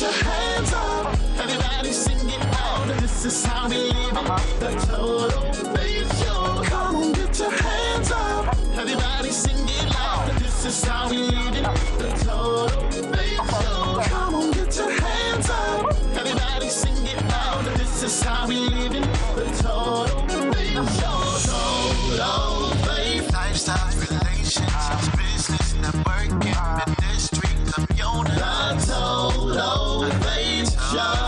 your hands up. Everybody sing it loud. This is how we live it. The Total Faith Show. Come on, get your hands up. Everybody sing it loud. This is how we live it. The Total Faith Show. Come on, get your hands up. Everybody sing it loud. This is how we live it. The Total Faith Show. Total Faith. Lifestyles, relationships, business, networking, ministry, community. The Total Faith Show.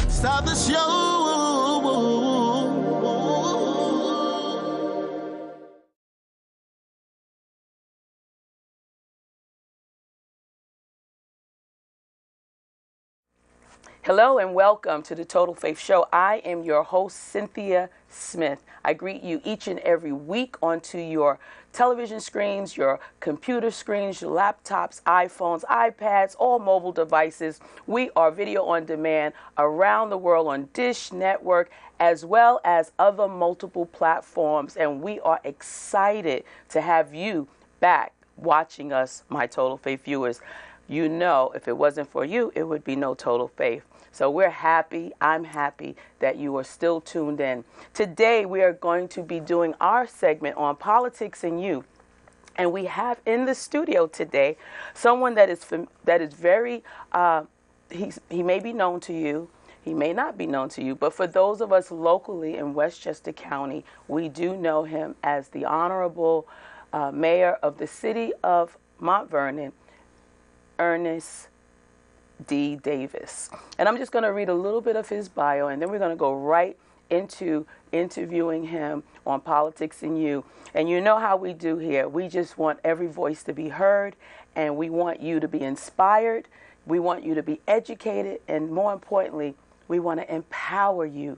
Stop the show. Hello and welcome to the Total Faith Show. I am your host, Cynthia Smith. I greet you each and every week onto your television screens, your computer screens, your laptops, iPhones, iPads, all mobile devices. We are video on demand around the world on Dish Network as well as other multiple platforms. And we are excited to have you back watching us, my Total Faith viewers. You know, if it wasn't for you, it would be no Total Faith. So we're happy, I'm happy that you are still tuned in. Today we are going to be doing our segment on politics and you. And we have in the studio today someone that is very, he may be known to you, he may not be known to you, but for those of us locally in Westchester County, we do know him as the Honorable Mayor of the City of Mount Vernon, Ernest D. Davis. And I'm just going to read a little bit of his bio, and then we're going to go right into interviewing him on politics and you. And you know how we do here. We just want every voice to be heard, and we want you to be inspired. We want you to be educated, and more importantly, we want to empower you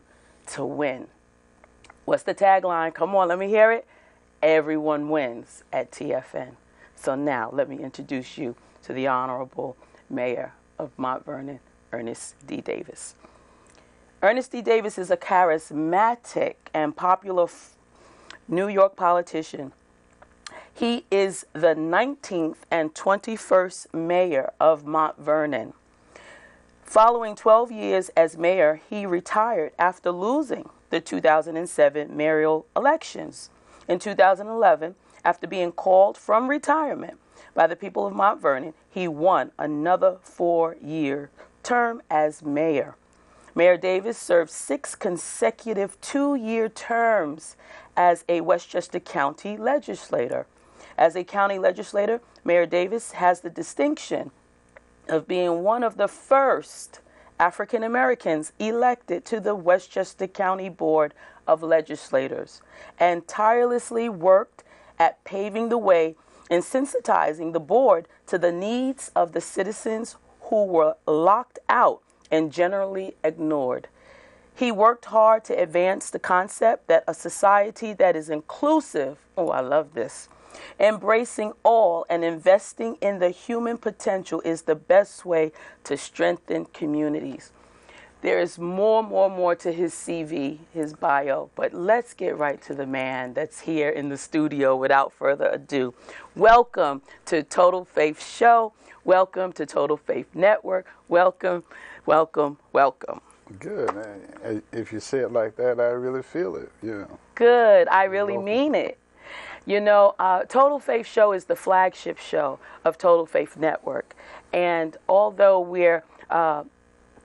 to win. What's the tagline? Come on, let me hear it. Everyone wins at TFN. So now let me introduce you to the Honorable Mayor of Mount Vernon, Ernest D. Davis. Ernest D. Davis is a charismatic and popular New York politician. He is the 19th and 21st mayor of Mount Vernon. Following 12 years as mayor, he retired after losing the 2007 mayoral elections. In 2011, after being called from retirement by the people of Mount Vernon, he won another 4-year term as mayor. Mayor Davis served 6 consecutive 2-year terms as a Westchester County legislator. As a county legislator, Mayor Davis has the distinction of being one of the first African Americans elected to the Westchester County Board of Legislators, and tirelessly worked at paving the way and sensitizing the board to the needs of the citizens who were locked out and generally ignored. He worked hard to advance the concept that a society that is inclusive, oh, I love this, embracing all and investing in the human potential is the best way to strengthen communities. There is more to his CV, his bio, but let's get right to the man that's here in the studio without further ado. Welcome to Total Faith Show. Welcome to Total Faith Network. Welcome, welcome, welcome. Good, man. If you say it like that, I really feel it. Yeah. Good. I really mean it. You know, Total Faith Show is the flagship show of Total Faith Network. And although we're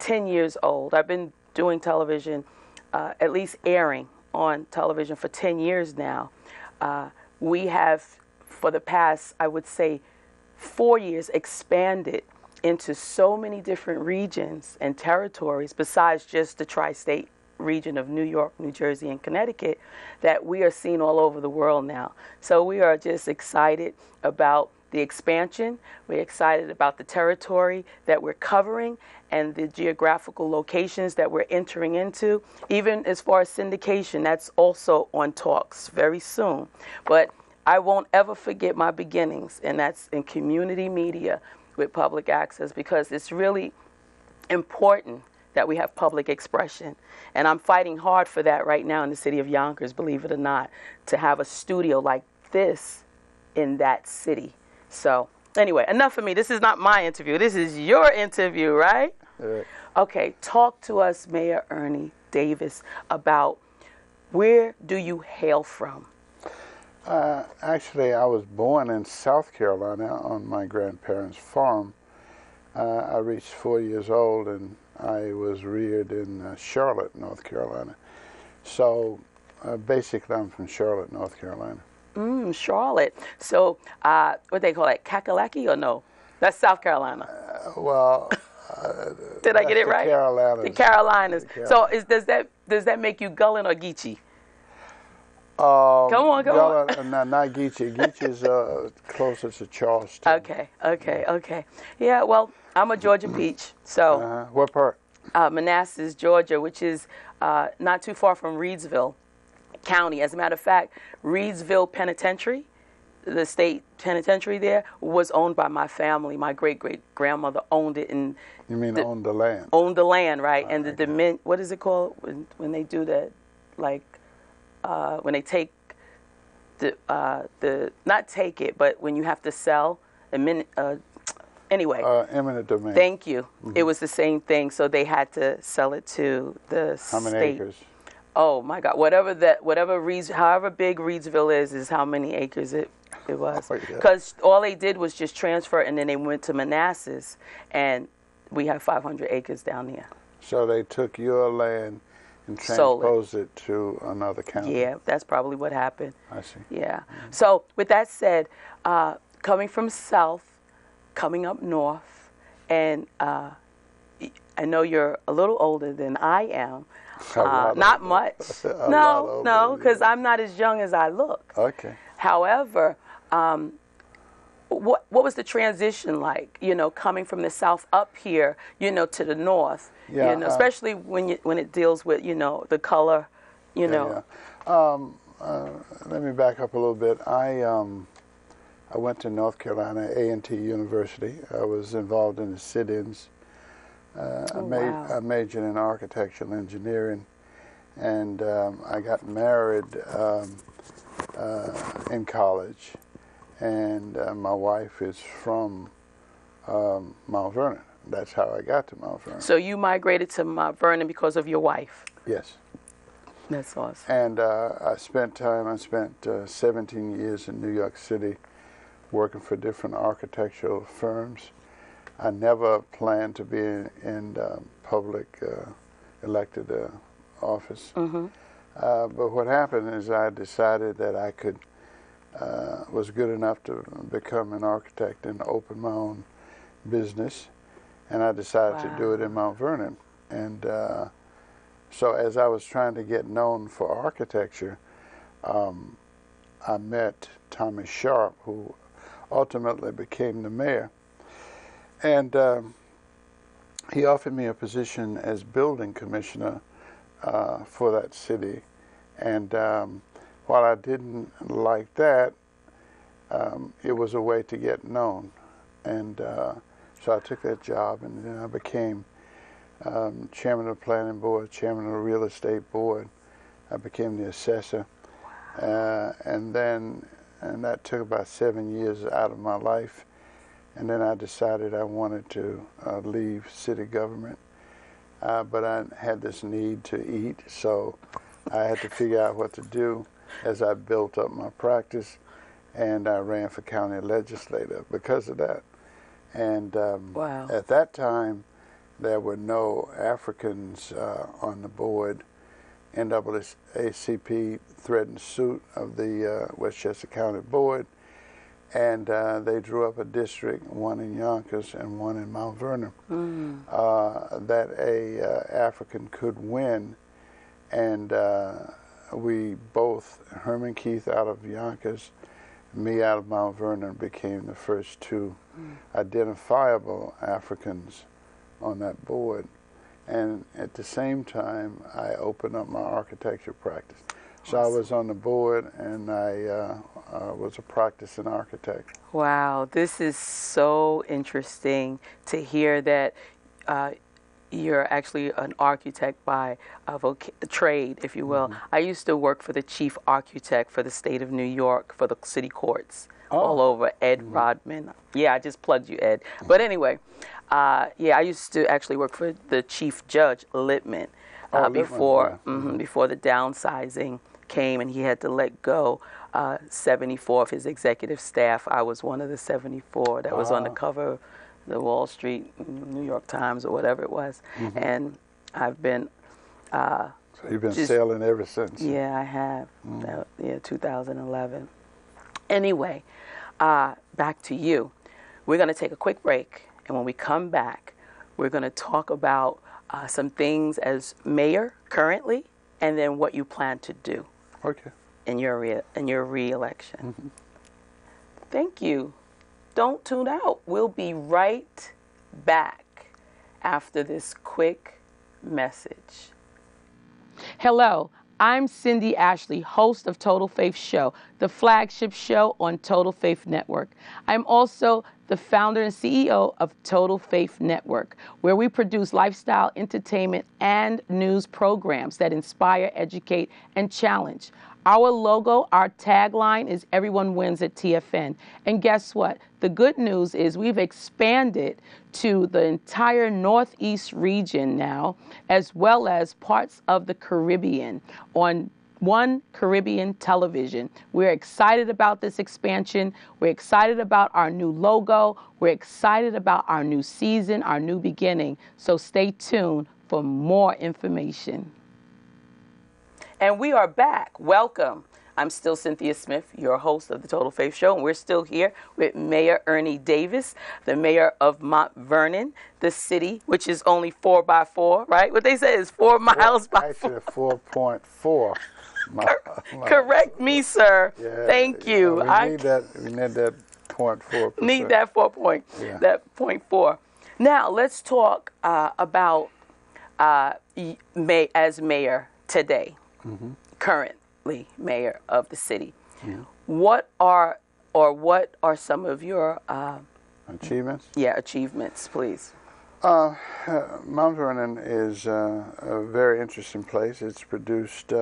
10 years old. I've been doing television, at least airing on television for 10 years now. We have, for the past, I would say, 4 years, expanded into so many different regions and territories besides just the tri-state region of New York, New Jersey, and Connecticut, that we are seen all over the world now. So we are just excited about the expansion. We're excited about the territory that we're covering and the geographical locations that we're entering into. Even as far as syndication, that's also on talks very soon. But I won't ever forget my beginnings, and that's in community media with public access, because it's really important that we have public expression. And I'm fighting hard for that right now in the city of Yonkers, believe it or not, to have a studio like this in that city. So Anyway, enough of me. This is not my interview. This is your interview, right? Right. Okay, talk to us, Mayor Ernie Davis, about where do you hail from? Actually, I was born in South Carolina on my grandparents' farm. I reached 4 years old, and I was reared in Charlotte, North Carolina. So basically, I'm from Charlotte, North Carolina. Charlotte. So what they call that, Kakalaki or no? That's South Carolina. Well, Did I get it right? Carolinas. The Carolinas. The So does that make you Gullen or Geechee? Come on. Not Geechee. Geechee's closer to Charleston. Okay. Yeah, well, I'm a Georgia peach. So What part? Manassas, Georgia, which is not too far from Reedsville County. As a matter of fact, Reedsville Penitentiary, the state penitentiary there, was owned by my family. My great-great-grandmother owned it. And You mean owned the land? Owned the land, right. And what is it called when they do that? Like, when they take not take it, but when you have to sell, anyway. Eminent domain. Thank you. Mm-hmm. It was the same thing, so they had to sell it to the state. How many acres? Oh my God! However big Reedsville is how many acres it was. Because all they did was just transfer, and then they went to Manassas, and we have 500 acres down there. So they took your land and transposed it to another county. Yeah, that's probably what happened. I see. Yeah. Mm-hmm. So with that said, coming from south, coming up north, and I know you're a little older than I am. Not much. No, because I'm not as young as I look. Okay. However, what was the transition like? Coming from the south up here, to the north. Yeah. Especially when it deals with the color. Yeah. Let me back up a little bit. I went to North Carolina A&T University. I was involved in the sit-ins. I majored in architectural engineering, and I got married in college, and my wife is from Mount Vernon. That's how I got to Mount Vernon. So you migrated to Mount Vernon because of your wife? Yes. That's awesome. And I spent 17 years in New York City working for different architectural firms. I never planned to be in public elected office. Mm-hmm. But what happened is I decided that I was good enough to become an architect and open my own business, and I decided to do it in Mount Vernon. And so as I was trying to get known for architecture, I met Thomas Sharp, who ultimately became the mayor. And he offered me a position as building commissioner for that city. And while I didn't like that, it was a way to get known. And so I took that job, and then I became chairman of the planning board, chairman of the real estate board. I became the assessor. And that took about 7 years out of my life. And then I decided I wanted to leave city government, but I had this need to eat, so I had to figure out what to do as I built up my practice, and I ran for county legislator because of that. And at that time, there were no Africans on the board. NAACP threatened suit of the Westchester County Board, and they drew up a district, one in Yonkers and one in Mount Vernon, that a African could win. And we both, Herman Keith out of Yonkers, me out of Mount Vernon, became the first two identifiable Africans on that board. And at the same time, I opened up my architecture practice. So I was on the board, and I was a practicing architect. Wow, this is so interesting to hear that you're actually an architect by trade, if you will. I used to work for the chief architect for the state of New York for the city courts all over. Ed Rodman. Yeah, I just plugged you, Ed. But anyway, yeah, I used to actually work for the Chief Judge Littman before before the downsizing came and he had to let go 74 of his executive staff. I was one of the 74 that was on the cover of the Wall Street, New York Times, or whatever it was. And I've been... so you've been sailing ever since. Yeah, I have. Yeah, 2011. Anyway, back to you. We're going to take a quick break, and when we come back, we're going to talk about some things as mayor currently, and then what you plan to do. Okay. In your re-election. Thank you. Don't tune out. We'll be right back after this quick message. Hello, I'm Cindy Ashley, host of Total Faith Show, the flagship show on Total Faith Network. I'm also the founder and CEO of Total Faith Network, where we produce lifestyle, entertainment, and news programs that inspire, educate, and challenge. Our logo, our tagline is Everyone Wins at TFN. And guess what? The good news is we've expanded to the entire Northeast region now, as well as parts of the Caribbean on One Caribbean Television. We're excited about this expansion. We're excited about our new logo. We're excited about our new season, our new beginning. So stay tuned for more information. And we are back. Welcome. I'm still Cynthia Smith, your host of the Total Faith Show, and we're still here with Mayor Ernie Davis, the mayor of Mount Vernon, the city, which is only 4x4, right? What they say is 4 miles by 4. Actually, 4.4 miles. Correct me, sir. Yeah, Thank you. We need that 0.4%. Need that 0.4. Now, let's talk about as mayor today. Currently mayor of the city. What are some of your achievements? Yeah, achievements, please. Mount Vernon is a very interesting place. It's produced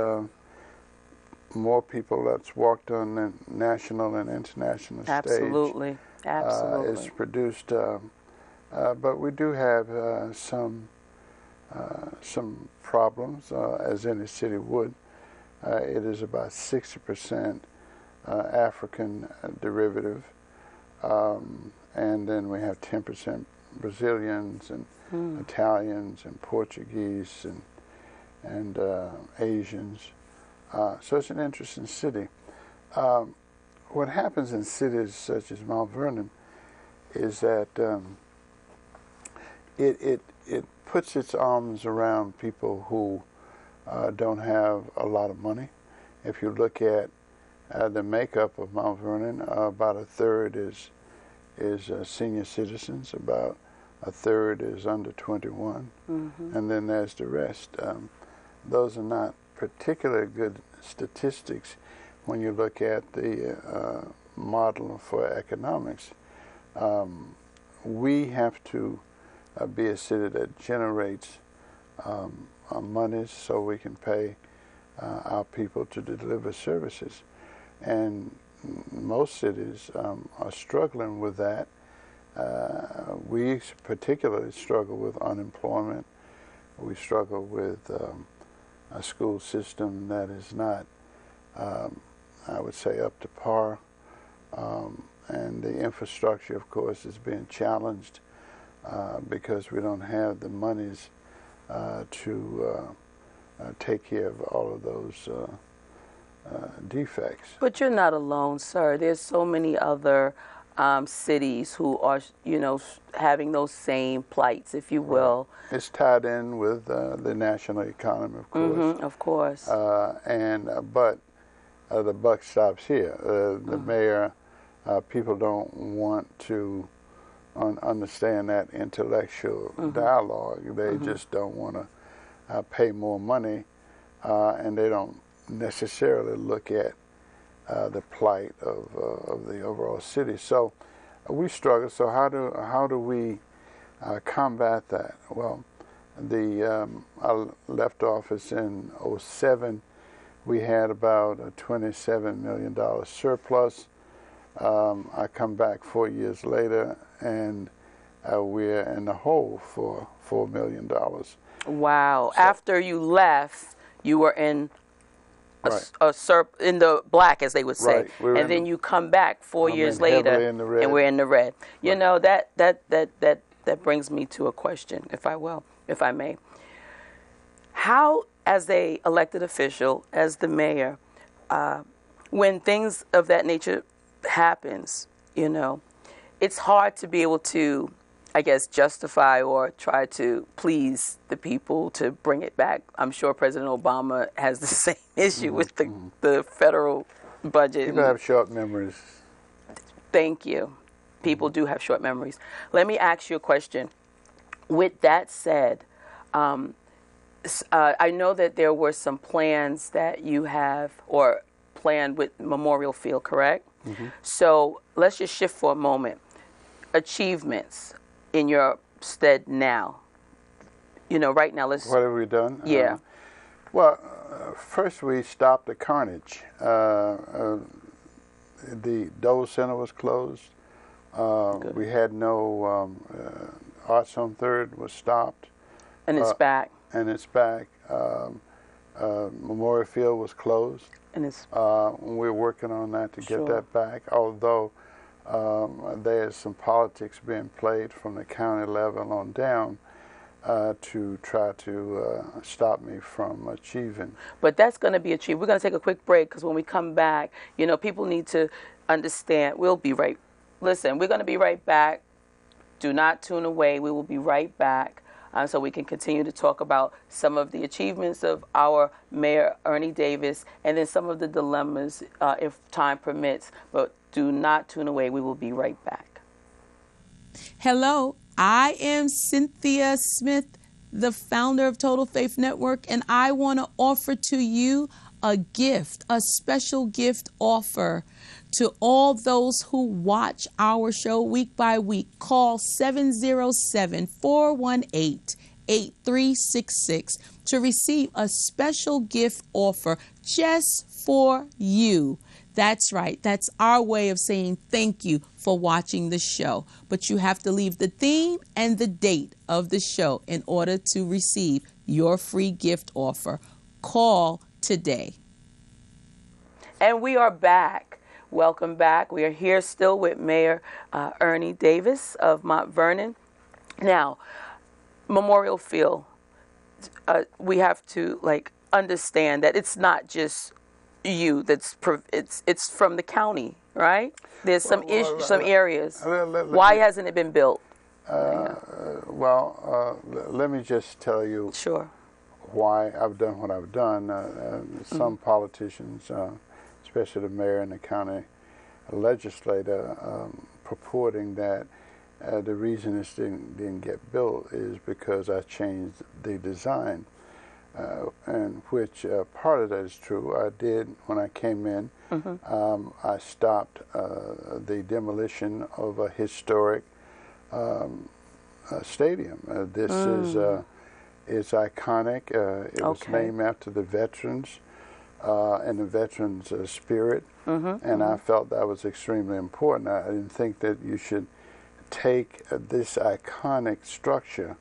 more people that's walked on the national and international stage. Absolutely. It's produced, but we do have some problems, as any city would. It is about 60% African derivative, and then we have 10% Brazilians and Italians and Portuguese and Asians. So it's an interesting city. What happens in cities such as Mount Vernon is that it puts its arms around people who don't have a lot of money. If you look at the makeup of Mount Vernon, about a third is senior citizens, about a third is under 21, and then there's the rest. Those are not particularly good statistics when you look at the model for economics. We have to be a city that generates monies so we can pay our people to deliver services. And most cities are struggling with that. We particularly struggle with unemployment. We struggle with a school system that is not, I would say, up to par. And the infrastructure, of course, is being challenged because we don't have the monies to take care of all of those defects. But you're not alone, sir. There's so many other cities who are, having those same plights, if you will. It's tied in with the national economy, of course. Of course. But the buck stops here. The mayor, people don't want to understand that intellectual dialogue. They just don't want to pay more money, and they don't necessarily look at the plight of the overall city. So we struggle. So how do we combat that? Well, I left office in 2007. We had about a $27 million surplus. I come back 4 years later, and we're in the hole for $4 million. Wow. So, After you left, you were in right. in the black, as they would say, Right. We're and then you come back 4 years heavily later, in the red. and we're in the red. You Right. know, that brings me to a question, if I may. How, as a elected official, as the mayor, when things of that nature happens, you know, it's hard to be able to, I guess, justify or try to please the people to bring it back. I'm sure President Obama has the same issue with the federal budget. People have short memories. Thank you. People do have short memories. Let me ask you a question. With that said, I know that there were some plans that you have or planned with Memorial Field, correct? Mm-hmm. So let's just shift for a moment. Achievements in your stead now. You know, right now, let's... What have we done? Yeah. First we stopped the carnage. The Dole Center was closed. We had no... Arts on 3rd was stopped. And it's back. And it's back. Memorial Field was closed. And it's... we're working on that to get that back, although there's some politics being played from the county level on down to try to stop me from achieving. But that's going to be achieved. We're going to take a quick break because when we come back, you know, people need to understand. We'll be right. Listen, we're going to be right back. Do not tune away. We will be right back so we can continue to talk about some of the achievements of our Mayor Ernie Davis and then some of the dilemmas if time permits. But do not tune away. We will be right back. Hello, I am Cynthia Smith, the founder of Total Faith Network, and I want to offer to you a gift, a special gift offer to all those who watch our show week by week. Call 707-418-8366 to receive a special gift offer just for you. That's right. That's our way of saying thank you for watching the show. But you have to leave the theme and the date of the show in order to receive your free gift offer. Call today. And we are back. Welcome back. We are here still with Mayor Ernie Davis of Mount Vernon. Now, Memorial Field, we have to understand that it's not just you. It's from the county, right? There's some areas. Why hasn't it been built? Let me just tell you. Sure. Why I've done what I've done. Some politicians, especially the mayor and the county legislator, purporting that the reason this didn't get built is because I changed the design, and which part of that is true. I did when I came in. I stopped the demolition of a historic stadium. This is it's iconic. It was named after the veterans and the veterans' spirit, and I felt that was extremely important. I didn't think that you should take this iconic structure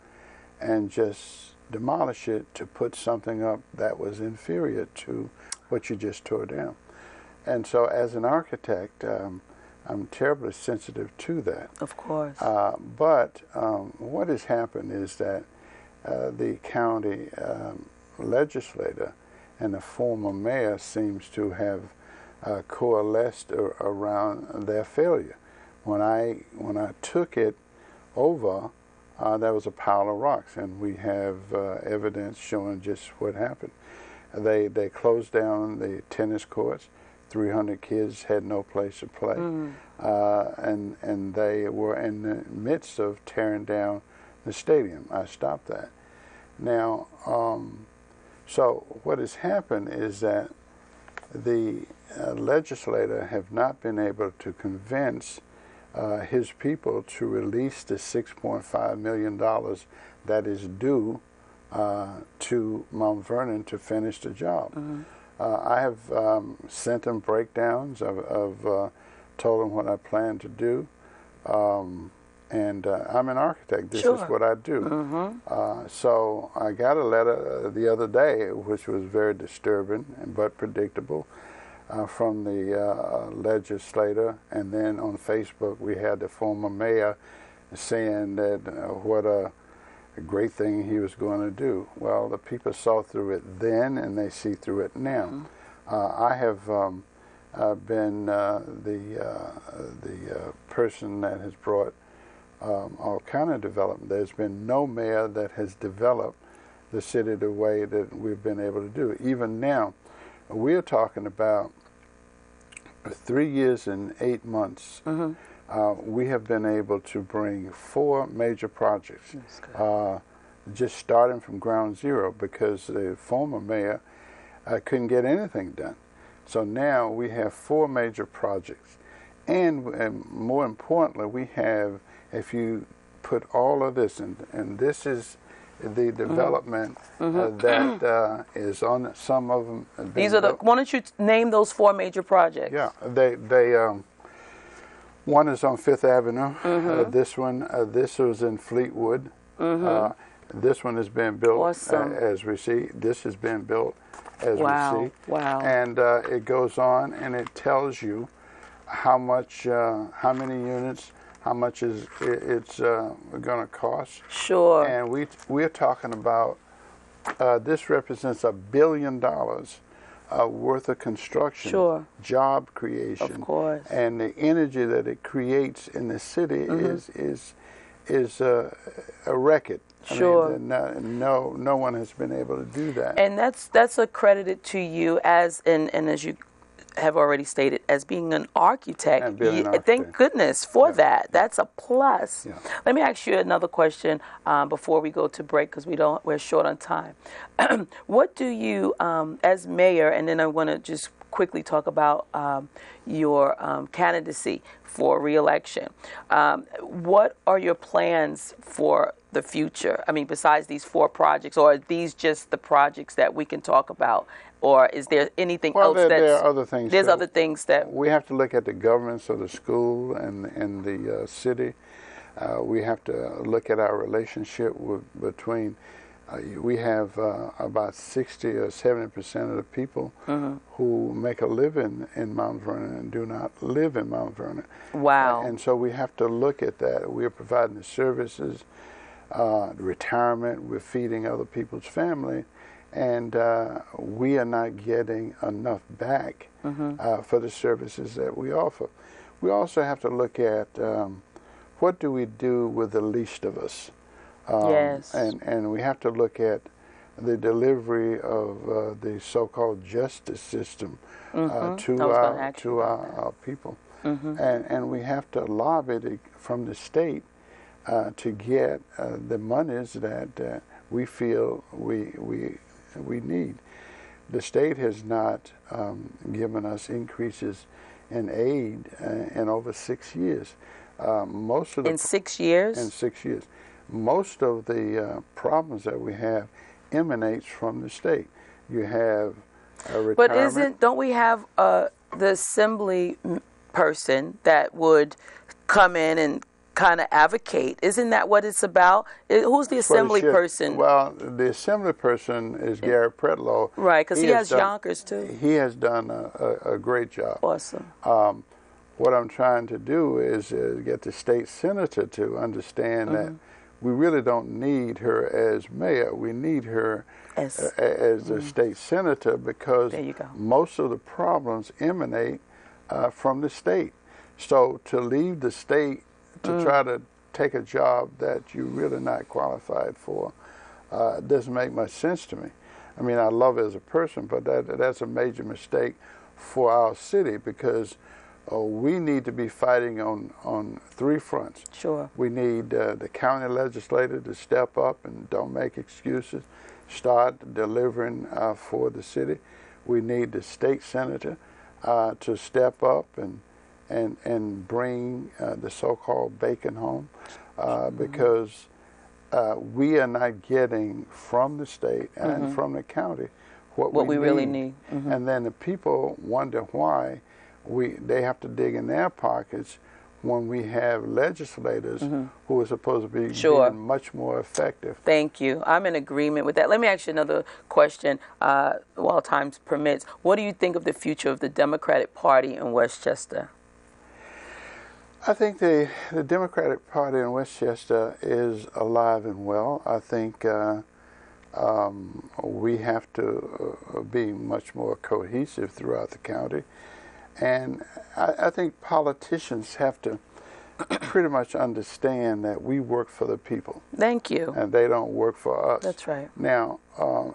and just demolish it to put something up that was inferior to what you just tore down. And so as an architect, I'm terribly sensitive to that. Of course. But what has happened is that the county legislator and the former mayor seems to have coalesced around their failure. When I took it over, there was a pile of rocks, and we have evidence showing just what happened. They closed down the tennis courts. 300 kids had no place to play, and they were in the midst of tearing down the stadium. I stopped that. Now, so what has happened is that the legislator have not been able to convince his people to release the $6.5 million that is due to Mount Vernon to finish the job. I have sent them breakdowns of told them what I plan to do. And I'm an architect. This Sure. is what I do. So I got a letter the other day, which was very disturbing but predictable, from the legislator. And then on Facebook, we had the former mayor saying that what a great thing he was going to do. Well, the people saw through it then, and they see through it now. I have been the person that has brought all kind of development. There's been no mayor that has developed the city the way that we've been able to do. Even now, we're talking about 3 years and 8 months. We have been able to bring 4 major projects, just starting from ground zero, because the former mayor couldn't get anything done. So now we have 4 major projects. And more importantly, we have, if you put all of this in, and this is the development that is on some of them. These are the. Why don't you name those 4 major projects? Yeah, they one is on Fifth Avenue. This one, this was in Fleetwood. This one has been built as we see. This has been built as we see. Wow. And it goes on, and it tells you how much, how many units, how much it's going to cost. Sure. And we're talking about, this represents $1 billion worth of construction, job creation, of course, and the energy that it creates in the city is a record. Sure. I mean, no one has been able to do that. And that's accredited to you as and as you have already stated, as being an architect. And being an architect. Thank goodness for that. That's a plus. Yeah. Let me ask you another question before we go to break, because we're short on time. What do you, as mayor, and then I want to just quickly talk about your candidacy for re-election. What are your plans for the future? I mean, besides these 4 projects, or are these just the projects that we can talk about? Or is there anything else there are other things. There's other things that... We have to look at the governance of the school and the city. We have to look at our relationship between... we have about 60 or 70% of the people who make a living in Mount Vernon and do not live in Mount Vernon. Wow. And so we have to look at that. We are providing the services, retirement, we're feeding other people's family, and we are not getting enough back for the services that we offer. We also have to look at what do we do with the least of us. Yes. And we have to look at the delivery of the so-called justice system to our people. And we have to lobby from the state to get the monies that we feel we need. The state has not given us increases in aid in over 6 years. Most of the in 6 years? In 6 years. Most of the problems that we have emanates from the state. You have retirement. But don't we have the assembly person that would come in and kind of advocate? Isn't that what it's about? Who's the assembly person? Well, the assembly person is Gary Pretlow. Right, because he has Yonkers too. He has done a great job. Awesome. What I'm trying to do is get the state senator to understand that we really don't need her as mayor. We need her as a state senator, because most of the problems emanate from the state. So to leave the state to try to take a job that you're really not qualified for doesn't make much sense to me. I mean, I love her as a person, but that's a major mistake for our city, because we need to be fighting on 3 fronts. Sure. We need the county legislator to step up and don't make excuses, start delivering for the city. We need the state senator to step up and bring the so-called bacon home, because we are not getting from the state and from the county what we really need. And then the people wonder why they have to dig in their pockets when we have legislators who are supposed to be being much more effective. Thank you. I'm in agreement with that. Let me ask you another question while time permits. What do you think of the future of the Democratic Party in Westchester? I think the Democratic Party in Westchester is alive and well. I think we have to be much more cohesive throughout the county. And I think politicians have to pretty much understand that we work for the people. Thank you. And they don't work for us. That's right. Now,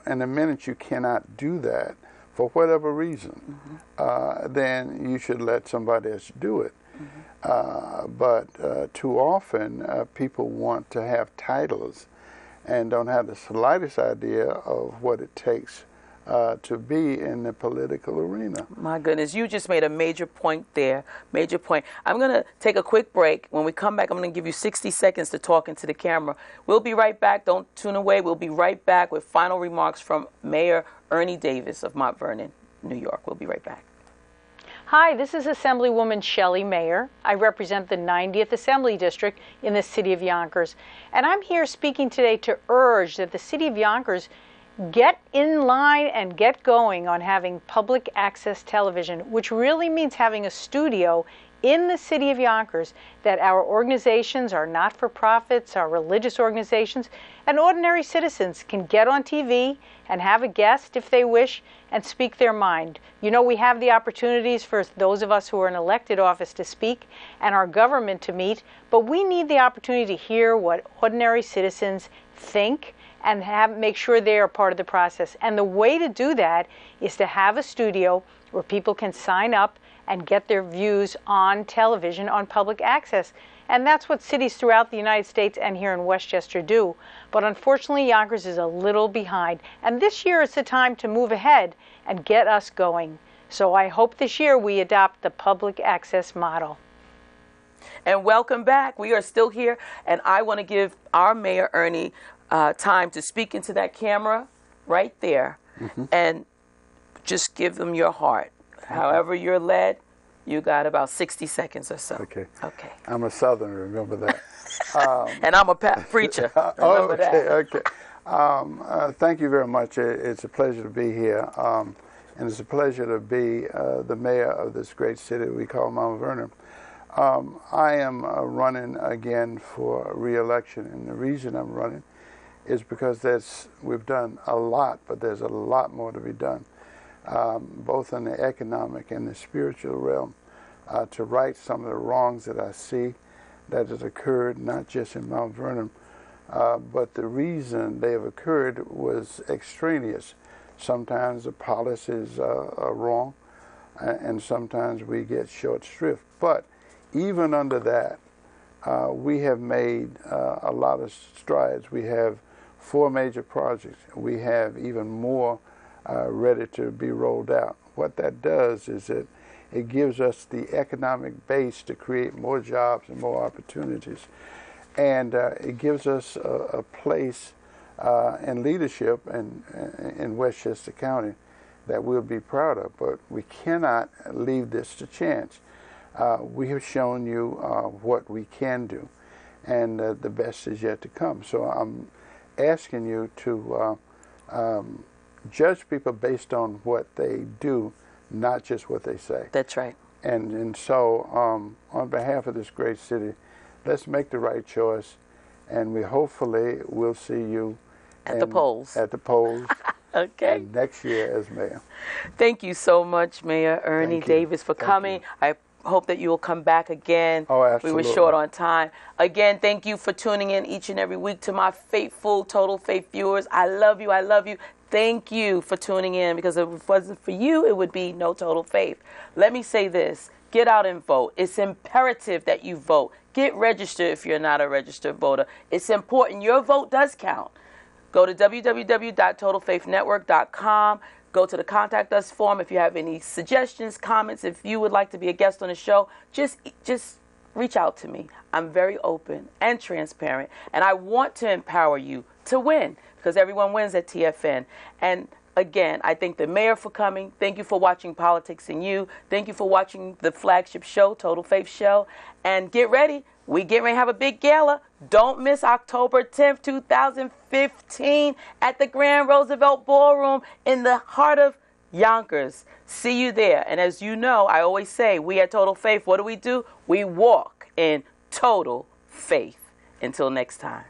and the minute you cannot do that, for whatever reason, then you should let somebody else do it. But too often, people want to have titles and don't have the slightest idea of what it takes to be in the political arena. My goodness, you just made a major point there, major point. I'm going to take a quick break. When we come back, I'm going to give you 60 seconds to talk into the camera. We'll be right back. Don't tune away. We'll be right back with final remarks from Mayor Ernie Davis of Mount Vernon, New York. We'll be right back. Hi, this is Assemblywoman Shelley Mayer. I represent the 90th Assembly District in the City of Yonkers. And I'm here speaking today to urge that the City of Yonkers get in line and get going on having public access television, which really means having a studio in the City of Yonkers that our organizations, our not-for-profits, our religious organizations, and ordinary citizens can get on TV and have a guest if they wish and speak their mind. You know, we have the opportunities for those of us who are in elected office to speak and our government to meet, but we need the opportunity to hear what ordinary citizens think and make sure they are part of the process. And the way to do that is to have a studio where people can sign up and get their views on television on public access. And that's what cities throughout the United States and here in Westchester do. But unfortunately, Yonkers is a little behind. And this year is the time to move ahead and get us going. So I hope this year we adopt the public access model. And welcome back. We are still here, and I want to give our Mayor Ernie time to speak into that camera right there and just give them your heart. However you're led, you got about 60 seconds or so. Okay. Okay. I'm a Southerner, remember that. And I'm a preacher. Remember that. Thank you very much. It's a pleasure to be here. And it's a pleasure to be the mayor of this great city we call Mount Vernon. I am running again for re-election, and the reason I'm running is because we've done a lot, but there's a lot more to be done, both in the economic and the spiritual realm, to right some of the wrongs that I see that has occurred, not just in Mount Vernon, but the reason they have occurred was extraneous. Sometimes the policies are wrong, and sometimes we get short shrift. But even under that, we have made a lot of strides. We have 4 major projects. We have even more ready to be rolled out. What that does is it gives us the economic base to create more jobs and more opportunities. And it gives us a place in leadership in Westchester County that we'll be proud of. But we cannot leave this to chance. We have shown you what we can do, and the best is yet to come. So I'm asking you to judge people based on what they do, not just what they say. That's right. And so on behalf of this great city, let's make the right choice, and we hopefully will see you at the polls. At the polls. Okay. And next year as mayor. Thank you so much, Mayor Ernie Davis, for coming. I hope that you will come back again. Oh, absolutely. We were short on time. Again, thank you for tuning in each and every week. To my faithful Total Faith viewers, I love you. I love you. Thank you for tuning in, because if it wasn't for you, it would be no Total Faith. Let me say this. Get out and vote. It's imperative that you vote. Get registered if you're not a registered voter. It's important. Your vote does count. Go to www.totalfaithnetwork.com. Go to the Contact Us form if you have any suggestions, comments. If you would like to be a guest on the show, just reach out to me. I'm very open and transparent, and I want to empower you to win, because everyone wins at TFN. And Again, I thank the mayor for coming. Thank you for watching Politics and You. Thank you for watching the flagship show, Total Faith Show. And get ready. We get ready to have a big gala. Don't miss October 10th, 2015 at the Grand Roosevelt Ballroom in the heart of Yonkers. See you there. And as you know, I always say, we at Total Faith, what do? We walk in total faith. Until next time.